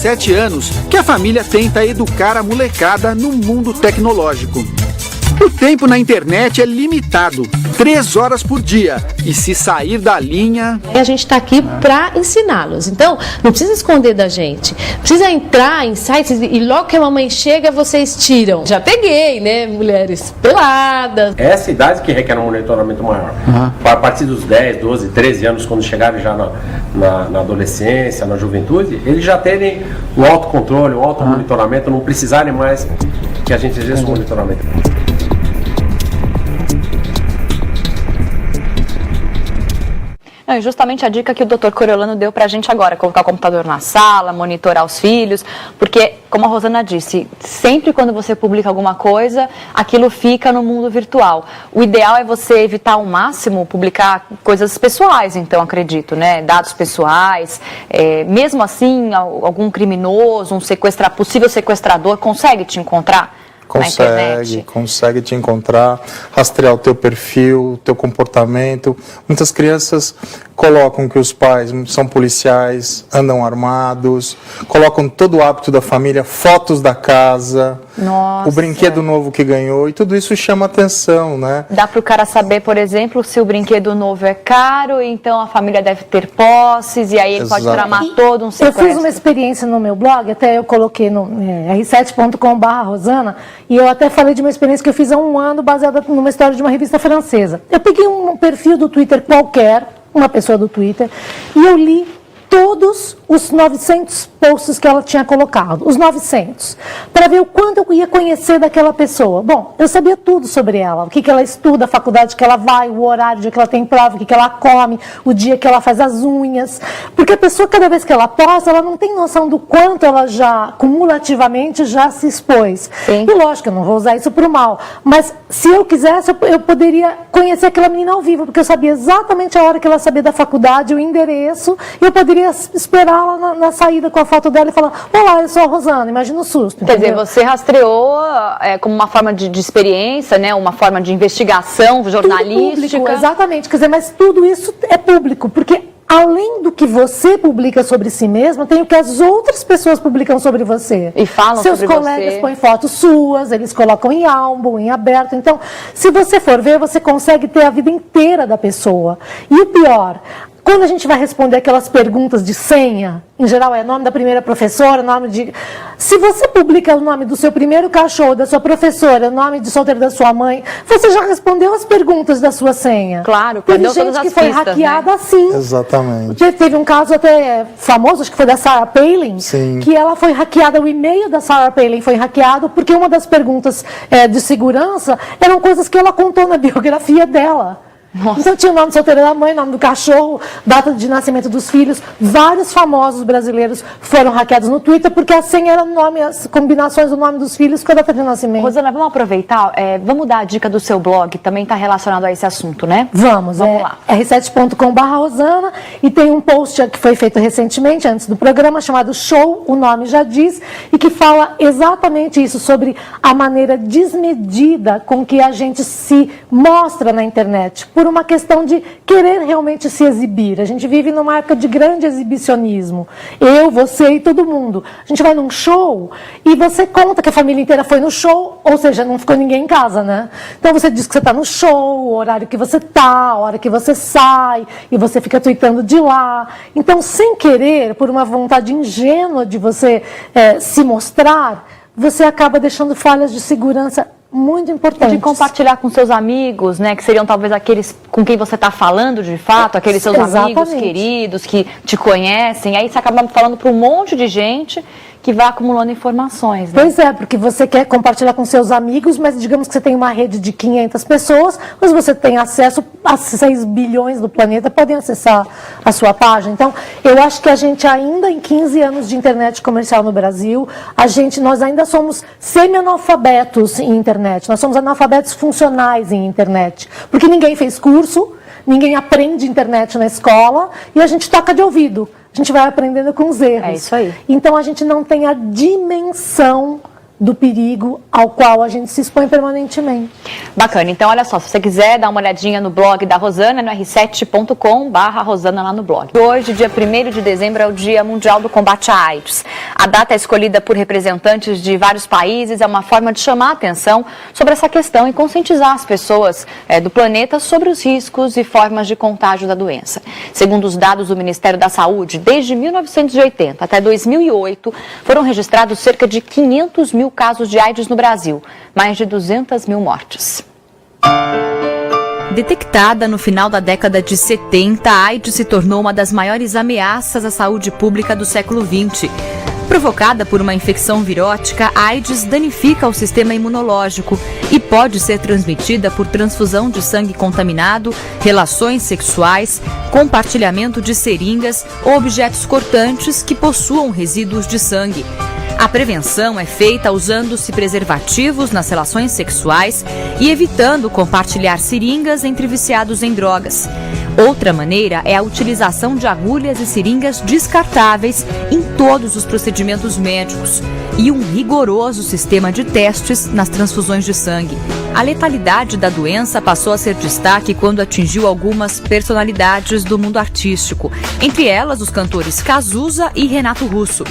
7 anos que a família tenta educar a molecada no mundo tecnológico. O tempo na internet é limitado, 3 horas por dia, e se sair da linha... A gente está aqui para ensiná-los, então não precisa esconder da gente, precisa entrar em sites e logo que a mamãe chega, vocês tiram. Já peguei, né, mulheres peladas. Essa idade que requer um monitoramento maior. A partir dos 10, 12, 13 anos, quando chegarem já na adolescência, na juventude, eles já terem o autocontrole, o automonitoramento, não precisarem mais que a gente exerça o monitoramento. Não, e justamente a dica que o Dr. Coriolano deu para a gente agora, colocar o computador na sala, monitorar os filhos, porque, como a Rosana disse, sempre quando você publica alguma coisa, aquilo fica no mundo virtual. O ideal é você evitar ao máximo publicar coisas pessoais, então, acredito, né? Dados pessoais, mesmo assim, algum criminoso, possível sequestrador, consegue te encontrar? Consegue te encontrar, rastrear o teu perfil, o teu comportamento. Muitas crianças colocam que os pais são policiais, andam armados, colocam todo o hábito da família, fotos da casa, o brinquedo novo que ganhou, e tudo isso chama atenção, né? Dá para o cara saber, por exemplo, se o brinquedo novo é caro, então a família deve ter posses, e aí ele pode tramar todo um sequestro. Eu fiz uma experiência no meu blog, até eu coloquei no r7.com/Rosana, e eu até falei de uma experiência que eu fiz há um ano, baseada numa história de uma revista francesa. Eu peguei um perfil do Twitter qualquer, uma pessoa do Twitter, e eu li todos os 900 posts que ela tinha colocado, os 900, para ver o quanto eu ia conhecer daquela pessoa. Bom, eu sabia tudo sobre ela, o que ela estuda, a faculdade que ela vai, o horário, o dia que ela tem prova, o que ela come, o dia que ela faz as unhas, porque a pessoa, cada vez que ela posta, ela não tem noção do quanto ela já, cumulativamente, já se expôs. Sim. E lógico, eu não vou usar isso para o mal, mas se eu quisesse, eu poderia conhecer aquela menina ao vivo, porque eu sabia exatamente a hora que ela sabia da faculdade, o endereço, e eu poderia esperá-la na saída com a foto dela e falar: olá, eu sou a Rosana, imagina o susto. Quer dizer, você rastreou como uma forma de experiência, né? Uma forma de investigação jornalística. Público, exatamente, quer dizer, mas tudo isso é público, porque além do que você publica sobre si mesmo, tem o que as outras pessoas publicam sobre você. E falam Seus sobre colegas você. põem fotos suas, eles colocam em álbum, em aberto. Então, se você for ver, você consegue ter a vida inteira da pessoa. E o pior, quando a gente vai responder aquelas perguntas de senha, em geral é nome da primeira professora, nome de... Se você publica o nome do seu primeiro cachorro, da sua professora, o nome de solteiro da sua mãe, você já respondeu as perguntas da sua senha. Claro, teve deu gente todas as que foi pistas, hackeada né? assim. Exatamente. Teve um caso até famoso, acho que foi da Sarah Palin, Sim. que ela foi hackeada, o e-mail da Sarah Palin foi hackeado porque uma das perguntas de segurança eram coisas que ela contou na biografia dela. Nossa. Então tinha o nome de solteira da mãe, nome do cachorro, data de nascimento dos filhos. Vários famosos brasileiros foram hackeados no Twitter porque a senha era o nome, as combinações do nome dos filhos com a data de nascimento. Rosana, vamos aproveitar, vamos dar a dica do seu blog, também está relacionado a esse assunto, né? Vamos lá. r7.com/Rosana, e tem um post que foi feito recentemente, antes do programa, chamado Show, o nome já diz, e que fala exatamente isso, sobre a maneira desmedida com que a gente se mostra na internet, por uma questão de querer realmente se exibir. A gente vive numa época de grande exibicionismo. Eu, você e todo mundo. A gente vai num show e você conta que a família inteira foi no show, ou seja, não ficou ninguém em casa, né? Então você diz que você está no show, o horário que você está, a hora que você sai, e você fica tweetando de lá. Então, sem querer, por uma vontade ingênua de você se mostrar, você acaba deixando falhas de segurança muito importante. De compartilhar com seus amigos, né? Que seriam talvez aqueles com quem você está falando de fato, aqueles seus amigos queridos que te conhecem. Aí você acaba falando para um monte de gente que vai acumulando informações, né? Pois é, porque você quer compartilhar com seus amigos, mas digamos que você tem uma rede de 500 pessoas, mas você tem acesso a 6 bilhões do planeta, podem acessar a sua página. Então, eu acho que a gente ainda, em 15 anos de internet comercial no Brasil, nós ainda somos semi-analfabetos em internet, nós somos analfabetos funcionais em internet, porque ninguém fez curso, ninguém aprende internet na escola, e a gente toca de ouvido. A gente vai aprendendo com os erros. É isso aí. Então, a gente não tem a dimensão do perigo ao qual a gente se expõe permanentemente. Bacana. Então, olha só, se você quiser dar uma olhadinha no blog da Rosana, no r7.com/Rosana lá no blog. Hoje, dia 1º de dezembro, é o Dia Mundial do Combate à AIDS. A data é escolhida por representantes de vários países, é uma forma de chamar a atenção sobre essa questão e conscientizar as pessoas do planeta sobre os riscos e formas de contágio da doença. Segundo os dados do Ministério da Saúde, desde 1980 até 2008, foram registrados cerca de 500 mil casos de AIDS no Brasil, mais de 200 mil mortes. Detectada no final da década de 70, a AIDS se tornou uma das maiores ameaças à saúde pública do século XX. Provocada por uma infecção virótica, a AIDS danifica o sistema imunológico e pode ser transmitida por transfusão de sangue contaminado, relações sexuais, compartilhamento de seringas ou objetos cortantes que possuam resíduos de sangue. A prevenção é feita usando-se preservativos nas relações sexuais e evitando compartilhar seringas entre viciados em drogas. Outra maneira é a utilização de agulhas e seringas descartáveis em todos os procedimentos médicos e um rigoroso sistema de testes nas transfusões de sangue. A letalidade da doença passou a ser destaque quando atingiu algumas personalidades do mundo artístico, entre elas os cantores Cazuza e Renato Russo.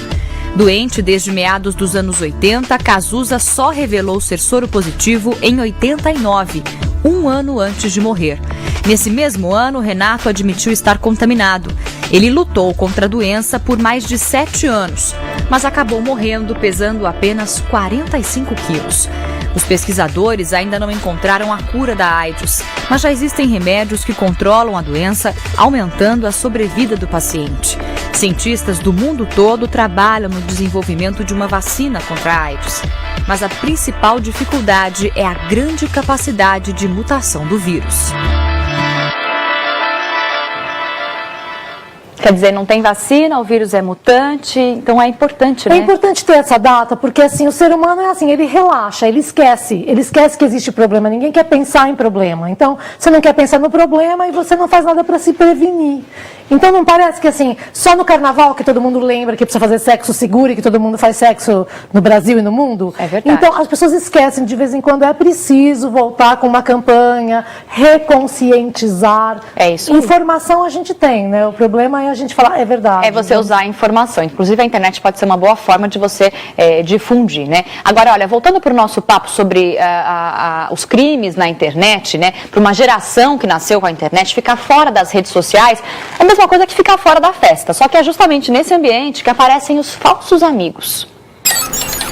Doente desde meados dos anos 80, Cazuza só revelou ser soropositivo em 89, um ano antes de morrer. Nesse mesmo ano, Renato admitiu estar contaminado. Ele lutou contra a doença por mais de 7 anos, mas acabou morrendo pesando apenas 45 quilos. Os pesquisadores ainda não encontraram a cura da AIDS, mas já existem remédios que controlam a doença, aumentando a sobrevida do paciente. Cientistas do mundo todo trabalham no desenvolvimento de uma vacina contra a AIDS, mas a principal dificuldade é a grande capacidade de mutação do vírus. Quer dizer, não tem vacina, o vírus é mutante, então é importante, né? É importante ter essa data, porque assim, o ser humano é assim, ele relaxa, ele esquece que existe problema, ninguém quer pensar em problema. Então, você não quer pensar no problema e você não faz nada para se prevenir. Então, não parece que assim, só no carnaval que todo mundo lembra que precisa fazer sexo seguro e que todo mundo faz sexo no Brasil e no mundo? É verdade. Então, as pessoas esquecem, de vez em quando é preciso voltar com uma campanha, reconscientizar. É isso. Informação a gente tem, né? O problema é a gente falar, é verdade. É você usar a informação. Inclusive, a internet pode ser uma boa forma de você difundir, né? Agora, olha, voltando para o nosso papo sobre os crimes na internet, né? Para uma geração que nasceu com a internet, ficar fora das redes sociais é a mesma coisa que ficar fora da festa. Só que é justamente nesse ambiente que aparecem os falsos amigos.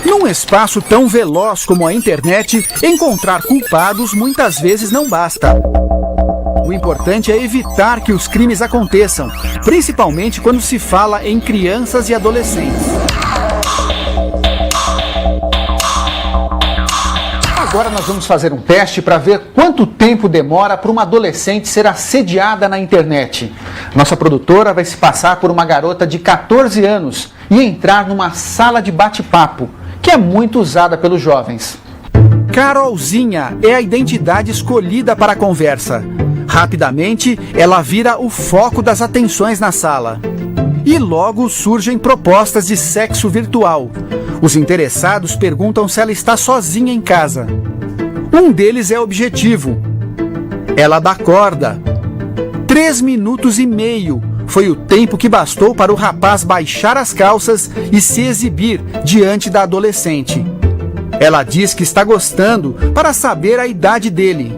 Num espaço tão veloz como a internet, encontrar culpados muitas vezes não basta. O importante é evitar que os crimes aconteçam, principalmente quando se fala em crianças e adolescentes. Agora nós vamos fazer um teste para ver quanto tempo demora para uma adolescente ser assediada na internet. Nossa produtora vai se passar por uma garota de 14 anos e entrar numa sala de bate-papo, que é muito usada pelos jovens. Carolzinha é a identidade escolhida para a conversa. Rapidamente, ela vira o foco das atenções na sala. E logo surgem propostas de sexo virtual. Os interessados perguntam se ela está sozinha em casa. Um deles é objetivo. Ela dá corda. 3 minutos e meio foi o tempo que bastou para o rapaz baixar as calças e se exibir diante da adolescente. Ela diz que está gostando para saber a idade dele.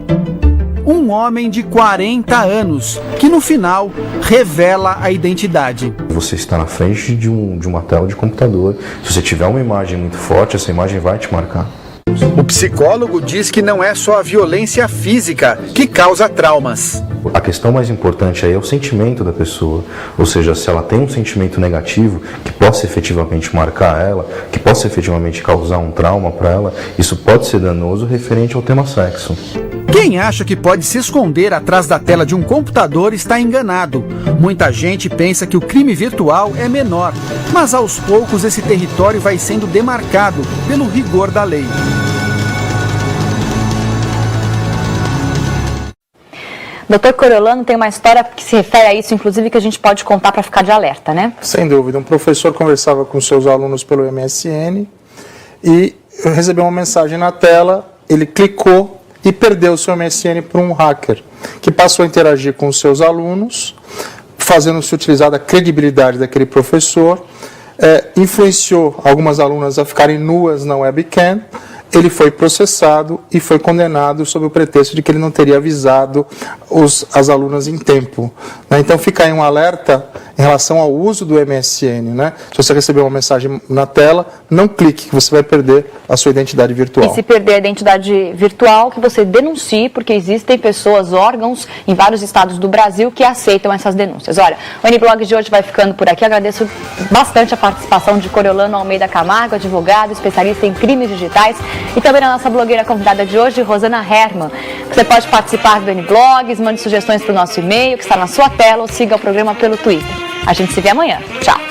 Um homem de 40 anos, que no final revela a identidade. Você está na frente de uma tela de computador. Se você tiver uma imagem muito forte, essa imagem vai te marcar. O psicólogo diz que não é só a violência física que causa traumas. A questão mais importante aí é o sentimento da pessoa, ou seja, se ela tem um sentimento negativo que possa efetivamente marcar ela, que possa efetivamente causar um trauma para ela, isso pode ser danoso referente ao tema sexo. Quem acha que pode se esconder atrás da tela de um computador está enganado. Muita gente pensa que o crime virtual é menor, mas aos poucos esse território vai sendo demarcado pelo rigor da lei. Doutor Coriolano tem uma história que se refere a isso, inclusive, que a gente pode contar para ficar de alerta, né? Sem dúvida. Um professor conversava com seus alunos pelo MSN e recebeu uma mensagem na tela, ele clicou e perdeu o seu MSN para um hacker, que passou a interagir com os seus alunos, fazendo-se utilizar da credibilidade daquele professor, influenciou algumas alunas a ficarem nuas na webcam. Ele foi processado e foi condenado sob o pretexto de que ele não teria avisado as alunas em tempo. Né? Então fica aí um alerta em relação ao uso do MSN. Né? Se você receber uma mensagem na tela, não clique, que você vai perder a sua identidade virtual. E se perder a identidade virtual, que você denuncie, porque existem pessoas, órgãos em vários estados do Brasil que aceitam essas denúncias. Olha, o N-Blog de hoje vai ficando por aqui. Agradeço bastante a participação de Coriolano Almeida Camargo, advogado, especialista em crimes digitais, e também a nossa blogueira convidada de hoje, Rosana Herman. Você pode participar do N-Blogs, mande sugestões para o nosso e-mail, que está na sua tela, ou siga o programa pelo Twitter. A gente se vê amanhã. Tchau!